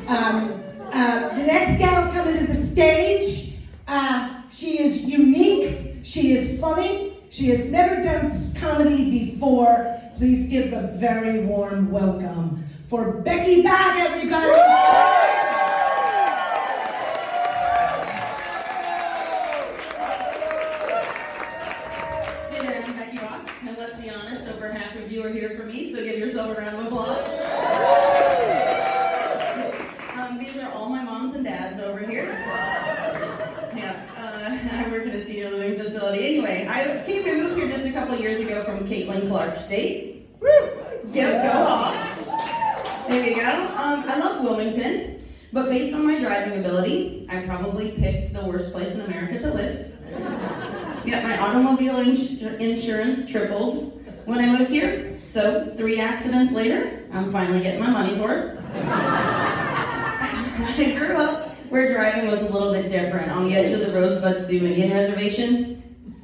The next gal coming to the stage, she is unique, she is funny, she has never done comedy before. Please give a very warm welcome for Becky Bag, everybody! Hey there, I'm Becky Bach, and let's be honest, over half of you are here for me, so give yourself a round of applause. These are all my moms and dads over here. I work in a senior living facility. Anyway, I moved here just a couple years ago from Caitlin Clark State. Woo! Yep, go Hawks. There you go. I love Wilmington, but based on my driving ability, I probably picked the worst place in America to live. Yeah, my automobile insurance tripled when I moved here, so 3 accidents later, I'm finally getting my money's worth. I grew up where driving was a little bit different, on the edge of the Rosebud Sioux Indian Reservation.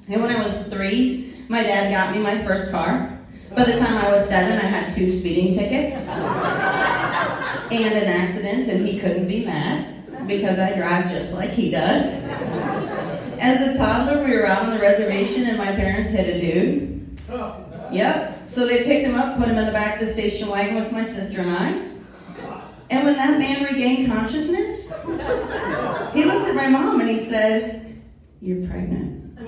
And when I was 3, my dad got me my first car. By the time I was 7, I had 2 speeding tickets and an accident, and he couldn't be mad because I drive just like he does. As a toddler, we were out on the reservation and my parents hit a dude. Yep, so they picked him up, put him in the back of the station wagon with my sister and I. And when that man regained consciousness, he looked at my mom and he said, "You're pregnant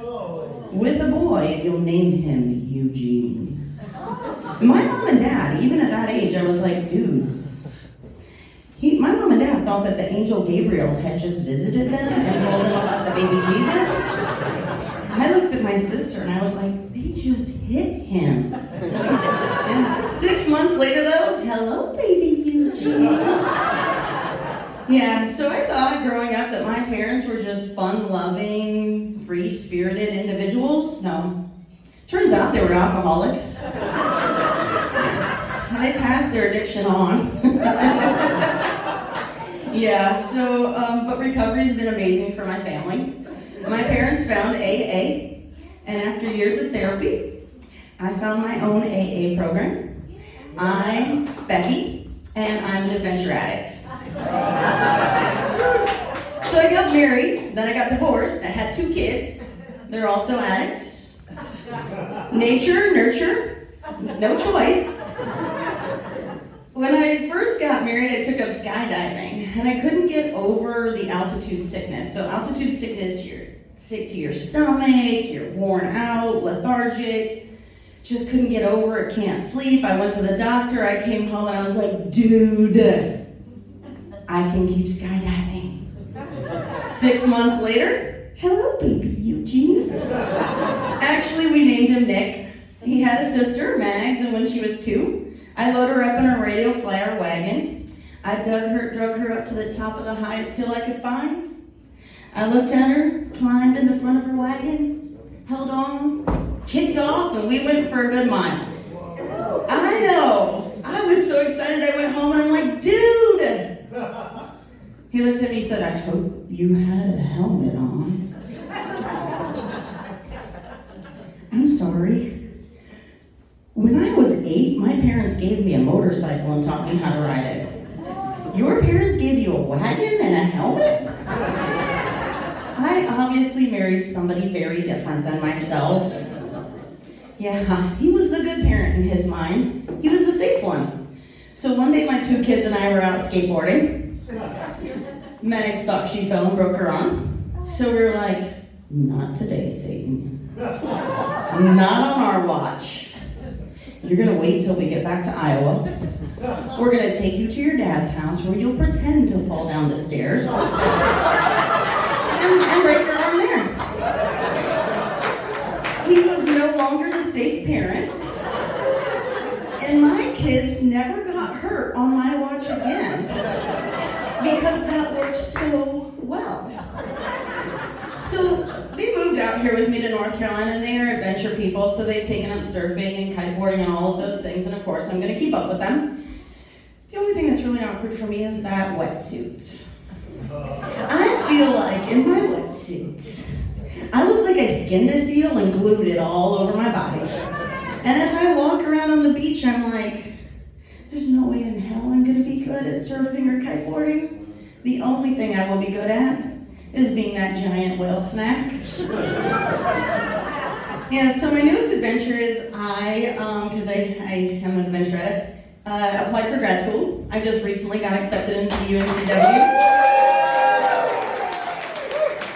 with a boy and you'll name him Eugene." My mom and dad, even at that age, I was like, dudes. My mom and dad thought that the angel Gabriel had just visited them and told them about the baby Jesus. I looked at my sister and I was like, they just hit him. And 6 months later though, hello baby Eugene. Yeah, so I thought growing up that my parents were just fun-loving, free-spirited individuals. No. Turns out they were alcoholics. They passed their addiction on. Yeah, so, but recovery's been amazing for my family. My parents found AA, and after years of therapy, I found my own AA program. I'm Becky, and I'm an adventure addict. So I got married, then I got divorced, I had 2 kids. They're also addicts. Nature, nurture, no choice. When I first got married, I took up skydiving, and I couldn't get over the altitude sickness. So altitude sickness, you're sick to your stomach, you're worn out, lethargic, just couldn't get over it, can't sleep. I went to the doctor, I came home, and I was like, dude, I can keep skydiving. 6 months later, hello baby Eugene. Actually, we named him Nick. He had a sister, Mags, and when she was 2, I loaded her up in a radio flyer wagon. I drug her up to the top of the highest hill I could find. I looked at her, climbed in the front of her wagon, held on, kicked off, and we went for a good mile. I know. I was so excited I went home and I'm like, dude! He looked at me and said, I hope you had a helmet on. I'm sorry. When I was 8, my parents gave me a motorcycle and taught me how to ride it. Your parents gave you a wagon and a helmet? I obviously married somebody very different than myself. Yeah, he was the good parent in his mind. He was the safe one. So one day my 2 kids and I were out skateboarding. Mags thought she fell and broke her arm. So we were like, not today, Satan. Not on our watch. You're gonna wait till we get back to Iowa. We're gonna take you to your dad's house where you'll pretend to fall down the stairs and break your arm there. He was no longer the safe parent, and my kids never got hurt on my watch again because that worked so well. So they moved out here with me to North Carolina, and they are adventure people, so they've taken up surfing and kiteboarding and all of those things, and of course I'm going to keep up with them. The only thing that's really awkward for me is that wetsuit. I feel like in my wetsuit, I look like I skinned a seal and glued it all over my body. And as I walk around on the beach, I'm like, there's no way in hell hell I'm gonna be good at surfing or kiteboarding? The only thing I will be good at is being that giant whale snack. Yeah, so my newest adventure is because I am an adventure addict, applied for grad school. I just recently got accepted into the UNCW.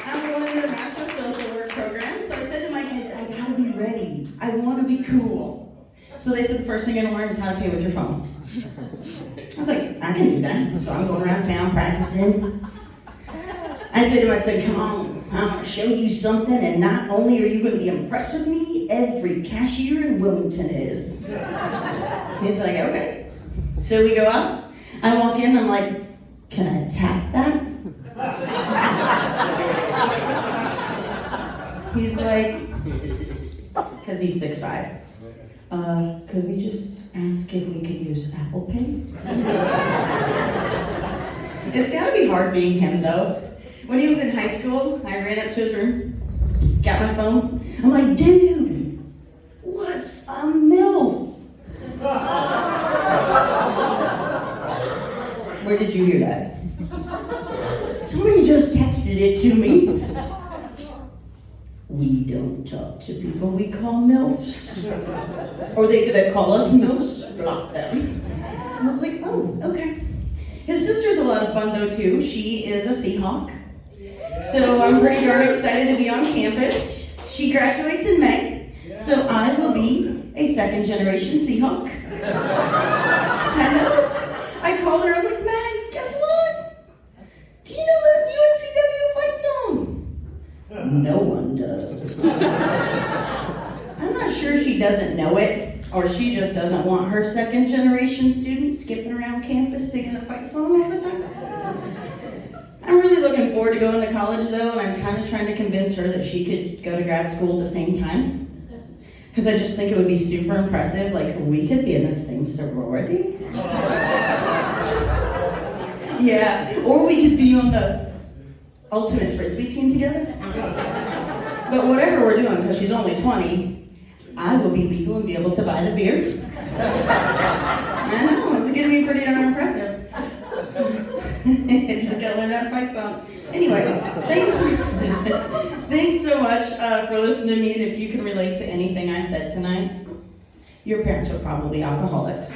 I'm going into the Master of Social Work program, so I said to my kids, I gotta be ready. I wanna be cool. So they said the first thing you're gonna learn is how to pay with your phone. I was like, I can do that. So I'm going around town practicing. I said to my son, come on, I'm gonna show you something, and not only are you gonna be impressed with me, every cashier in Wilmington is. He's like, okay. So we go out, I walk in, I'm like, can I tap that? He's like, because he's 6'5". Could we just ask if we could use Apple Pay? It's gotta be hard being him though. When he was in high school, I ran up to his room, got my phone. I'm like, dude, what's a MILF? Where did you hear that? Somebody just texted it to me. We don't talk to people we call MILFs. Or they that call us MILFs, block them. I was like, oh, okay. His sister's a lot of fun though too. She is a Seahawk. So I'm pretty darn excited to be on campus. She graduates in May, so I will be a second generation Seahawk. I know. I called her, I was like, Max, guess what? Do you know the UNCW fight song? No one does. I'm not sure she doesn't know it, or she just doesn't want her second generation students skipping around campus singing the fight song all the time. I'm really looking forward to going to college though, and I'm kind of trying to convince her that she could go to grad school at the same time. Because I just think it would be super impressive, like we could be in the same sorority. Yeah, or we could be on the ultimate frisbee team together. But whatever we're doing, because she's only 20, I will be legal and be able to buy the beer. I know, it's gonna be pretty darn impressive. Just gotta learn that fight song. Anyway, thanks so much for listening to me, and if you can relate to anything I said tonight, your parents were probably alcoholics.